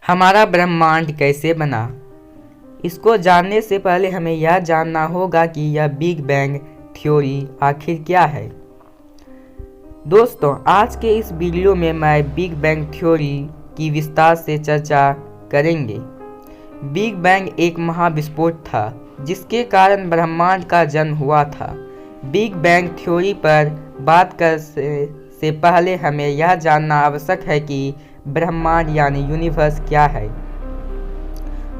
हमारा ब्रह्मांड कैसे बना? इसको जानने से पहले हमें यह जानना होगा कि यह बिग बैंग थ्योरी आखिर क्या है। दोस्तों, आज के इस वीडियो में मैं बिग बैंग थ्योरी की विस्तार से चर्चा करेंगे। बिग बैंग एक महाविस्फोट था जिसके कारण ब्रह्मांड का जन्म हुआ था। बिग बैंग थ्योरी पर बात करने से पहले हमें यह जानना आवश्यक है कि ब्रह्मांड यानी यूनिवर्स क्या है।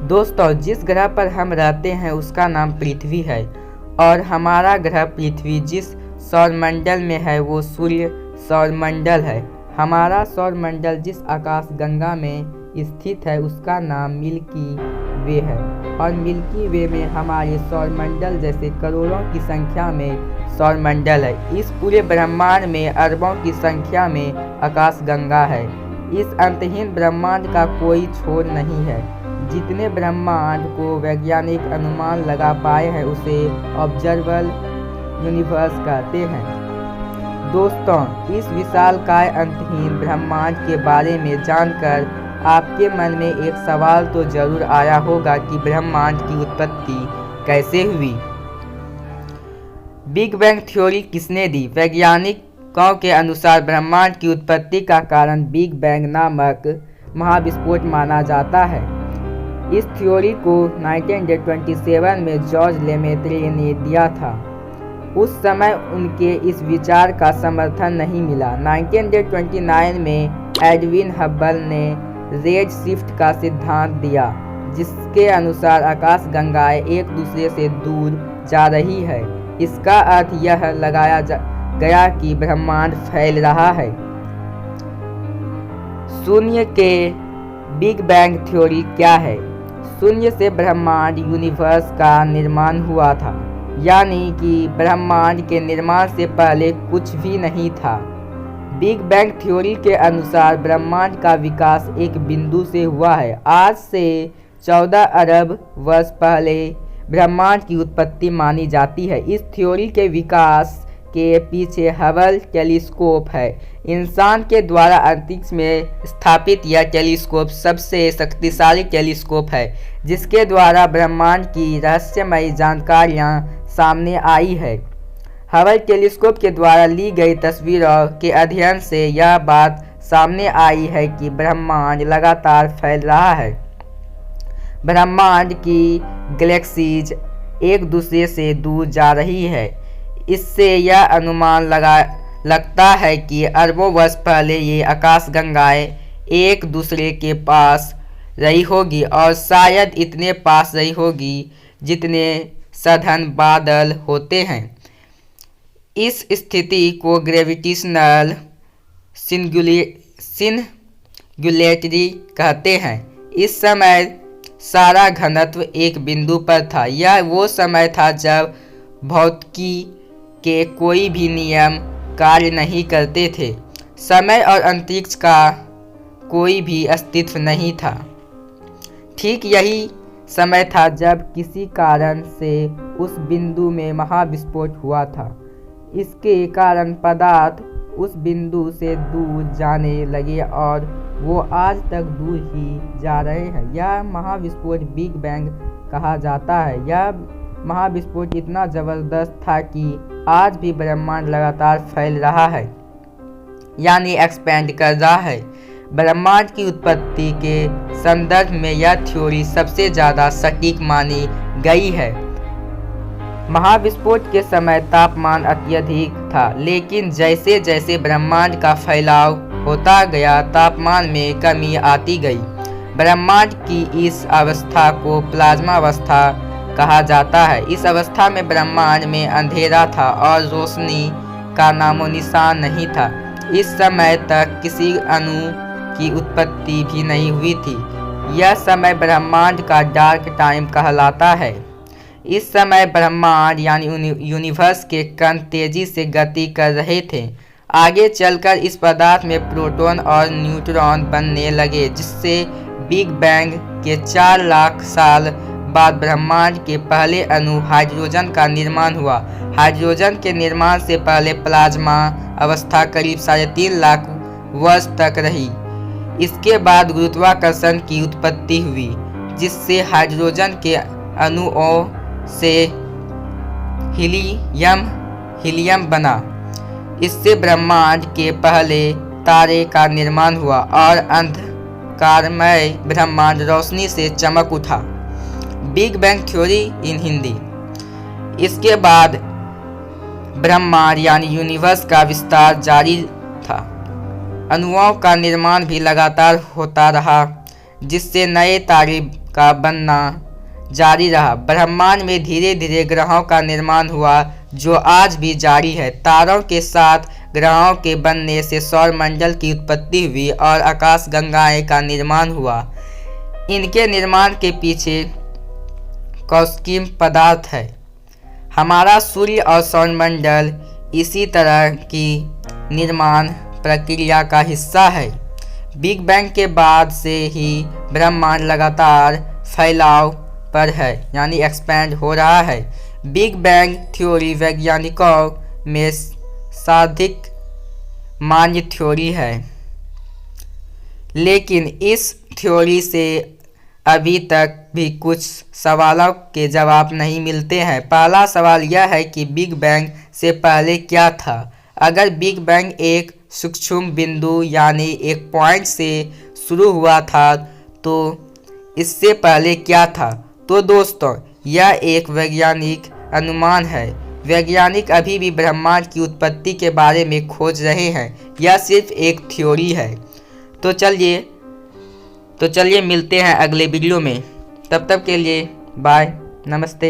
दोस्तों, जिस ग्रह पर हम रहते हैं उसका नाम पृथ्वी है और हमारा ग्रह पृथ्वी जिस सौरमंडल में है वो सूर्य सौरमंडल है। हमारा सौरमंडल जिस आकाश गंगा में स्थित है उसका नाम मिल्की वे है और मिल्की वे में हमारे सौरमंडल जैसे करोड़ों की संख्या में सौरमंडल है। इस पूरे ब्रह्मांड में अरबों की संख्या में आकाश गंगा है। इस अंतहीन ब्रह्मांड का कोई छोर नहीं है। जितने ब्रह्मांड को वैज्ञानिक अनुमान लगा पाए हैं उसे ऑब्जर्वेबल यूनिवर्स कहते हैं। दोस्तों, इस विशालकाय अंतहीन ब्रह्मांड के बारे में जानकर आपके मन में एक सवाल तो जरूर आया होगा कि ब्रह्मांड की उत्पत्ति कैसे हुई। बिग बैंग थ्योरी किसने दी? वैज्ञानिकों के अनुसार ब्रह्मांड की उत्पत्ति का कारण बिग बैंग नामक महाविस्फोट माना जाता है। इस थ्योरी को 1927 में जॉर्ज लेमेत्रे ने दिया था। उस समय उनके इस विचार का समर्थन नहीं मिला। 1929 में एडविन हब्बल ने रेड शिफ्ट का सिद्धांत दिया जिसके अनुसार आकाश गंगाएं एक दूसरे से दूर जा रही है। इसका अर्थ यह लगाया गया कि ब्रह्मांड फैल रहा है। शून्य के बिग बैंग थ्योरी क्या है? शून्य से ब्रह्मांड यूनिवर्स का निर्माण हुआ था, यानी कि ब्रह्मांड के निर्माण से पहले कुछ भी नहीं था। बिग बैंग थ्योरी के अनुसार ब्रह्मांड का विकास एक बिंदु से हुआ है। आज से 14 अरब वर्ष पहले ब्रह्मांड की उत्पत्ति मानी जाती है। इस थ्योरी के विकास के पीछे हबल टेलीस्कोप है। इंसान के द्वारा अंतरिक्ष में स्थापित यह टेलीस्कोप सबसे शक्तिशाली टेलीस्कोप है जिसके द्वारा ब्रह्मांड की रहस्यमयी जानकारियाँ सामने आई है। हबल टेलीस्कोप के द्वारा ली गई तस्वीरों के अध्ययन से यह बात सामने आई है कि ब्रह्मांड लगातार फैल रहा है। ब्रह्मांड की गैलेक्सीज एक दूसरे से दूर जा रही है। इससे यह अनुमान लगता है कि अरबों वर्ष पहले ये आकाशगंगाएं एक दूसरे के पास रही होगी और शायद इतने पास रही होगी जितने सघन बादल होते हैं। इस स्थिति को ग्रेविटेशनल सिंगुलैरिटी कहते हैं। इस समय सारा घनत्व एक बिंदु पर था। यह वो समय था जब भौतिकी के कोई भी नियम कार्य नहीं करते थे। समय और अंतरिक्ष का कोई भी अस्तित्व नहीं था। ठीक यही समय था जब किसी कारण से उस बिंदु में महाविस्फोट हुआ था। इसके कारण पदार्थ उस बिंदु से दूर जाने लगे और वो आज तक दूर ही जा रहे हैं। यह महाविस्फोट बिग बैंग कहा जाता है। यह महाविस्फोट इतना ज़बरदस्त था कि आज भी ब्रह्मांड लगातार फैल रहा है, यानी एक्सपेंड कर रहा है। ब्रह्मांड की उत्पत्ति के संदर्भ में यह थ्योरी सबसे ज़्यादा सटीक मानी गई है। महाविस्फोट के समय तापमान अत्यधिक था, लेकिन जैसे जैसे ब्रह्मांड का फैलाव होता गया तापमान में कमी आती गई। ब्रह्मांड की इस अवस्था को प्लाज्मा अवस्था कहा जाता है। इस अवस्था में ब्रह्मांड में अंधेरा था और रोशनी का नामो निशान नहीं था। इस समय तक किसी अणु की उत्पत्ति भी नहीं हुई थी। यह समय ब्रह्मांड का डार्क टाइम कहलाता है। इस समय ब्रह्मांड यानी यूनिवर्स के कण तेजी से गति कर रहे थे। आगे चलकर इस पदार्थ में प्रोटॉन और न्यूट्रॉन बनने लगे जिससे बिग बैंग के 4 लाख साल बाद ब्रह्मांड के पहले अणु हाइड्रोजन का निर्माण हुआ। हाइड्रोजन के निर्माण से पहले प्लाज्मा अवस्था करीब 3.5 लाख वर्ष तक रही। इसके बाद गुरुत्वाकर्षण की उत्पत्ति हुई, जिससे हाइड्रोजन के अणुओं से हीलियम बना। इससे ब्रह्मांड के पहले तारे का निर्माण हुआ और अंधकारमय ब्रह्मांड रोशनी से चमक उठा। बिग बैंग थ्योरी इन हिंदी। इसके बाद ब्रह्मांड यानी यूनिवर्स का विस्तार जारी था। अणुओं का निर्माण भी लगातार होता रहा, जिससे नए तारे का बनना जारी रहा। ब्रह्मांड में धीरे धीरे ग्रहों का निर्माण हुआ, जो आज भी जारी है। तारों के साथ ग्रहों के बनने से सौरमंडल की उत्पत्ति हुई और आकाशगंगाएं का निर्माण हुआ। इनके निर्माण के पीछे कौस्किम पदार्थ है। हमारा सूर्य और सौरमंडल इसी तरह की निर्माण प्रक्रिया का हिस्सा है। बिग बैंग के बाद से ही ब्रह्मांड लगातार फैलाव पर है, यानी एक्सपैंड हो रहा है। बिग बैंग थ्योरी वैज्ञानिकों में सर्वाधिक मान्य थ्योरी है, लेकिन इस थ्योरी से अभी तक भी कुछ सवालों के जवाब नहीं मिलते हैं। पहला सवाल यह है कि बिग बैंग से पहले क्या था? अगर बिग बैंग एक सूक्ष्म बिंदु यानी एक पॉइंट से शुरू हुआ था, तो इससे पहले क्या था? तो दोस्तों, यह एक वैज्ञानिक अनुमान है। वैज्ञानिक अभी भी ब्रह्मांड की उत्पत्ति के बारे में खोज रहे हैं। यह सिर्फ एक थ्योरी है। तो चलिए मिलते हैं अगले वीडियो में। तब तक के लिए बाय, नमस्ते।